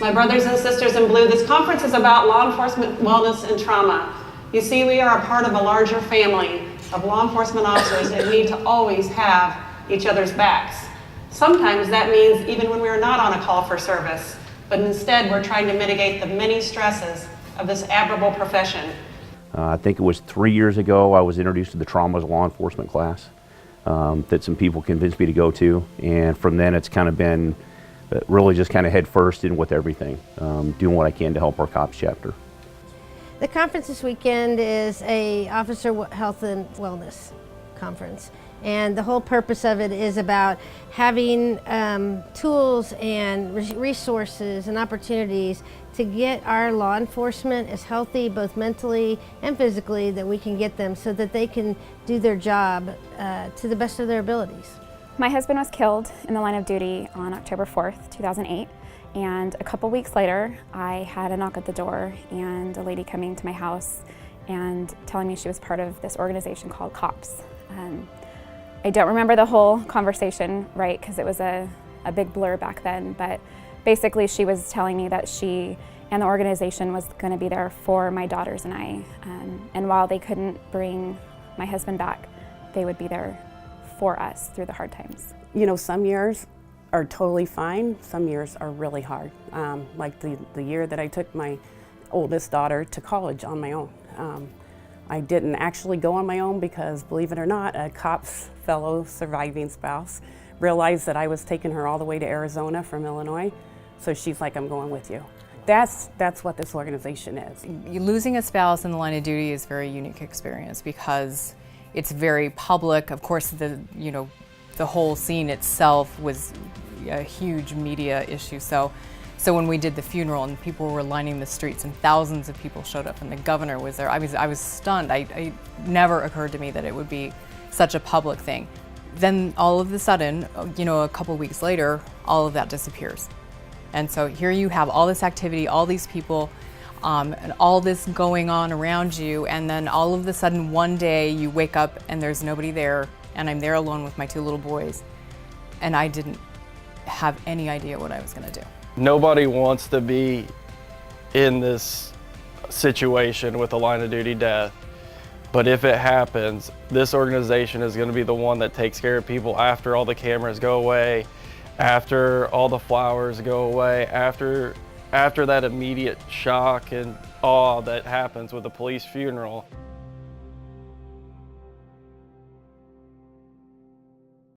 My brothers and sisters in blue, this conference is about law enforcement wellness and trauma. You see, we are a part of a larger family of law enforcement officers and need to always have each other's backs. Sometimes that means even when we are not on a call for service, but instead we're trying to mitigate the many stresses of this admirable profession. I think it was 3 years ago I was introduced to the trauma as a law enforcement class that some people convinced me to go to, and from then it's kind of been really just kind of head first in with everything, doing what I can to help our COPS chapter. The conference this weekend is a Officer Health and Wellness conference, and the whole purpose of it is about having tools and resources and opportunities to get our law enforcement as healthy, both mentally and physically, that we can get them so that they can do their job to the best of their abilities. My husband was killed in the line of duty on October 4th, 2008. And a couple weeks later, I had a knock at the door and a lady coming to my house and telling me she was part of this organization called COPS. I don't remember the whole conversation, right, because it was a big blur back then, but basically she was telling me that she and the organization was going to be there for my daughters and I, and while they couldn't bring my husband back, they would be there for us through the hard times. You know, some years are totally fine, some years are really hard. Like the year that I took my oldest daughter to college on my own. I didn't actually go on my own because, believe it or not, a COPS fellow surviving spouse realized that I was taking her all the way to Arizona from Illinois, so she's like, I'm going with you. That's what this organization is. Losing a spouse in the line of duty is a very unique experience because it's very public. Of course, the whole scene itself was a huge media issue. So when we did the funeral and people were lining the streets and thousands of people showed up and the governor was there, I was stunned. It never occurred to me that it would be such a public thing. Then all of a sudden, a couple weeks later, all of that disappears. And so here you have all this activity, all these people, and all this going on around you, and then all of a sudden one day you wake up and there's nobody there, and I'm there alone with my 2 little boys, and I didn't have any idea what I was going to do. Nobody wants to be in this situation with a line of duty death, but if it happens, this organization is going to be the one that takes care of people after all the cameras go away, after all the flowers go away, after that immediate shock and awe that happens with a police funeral.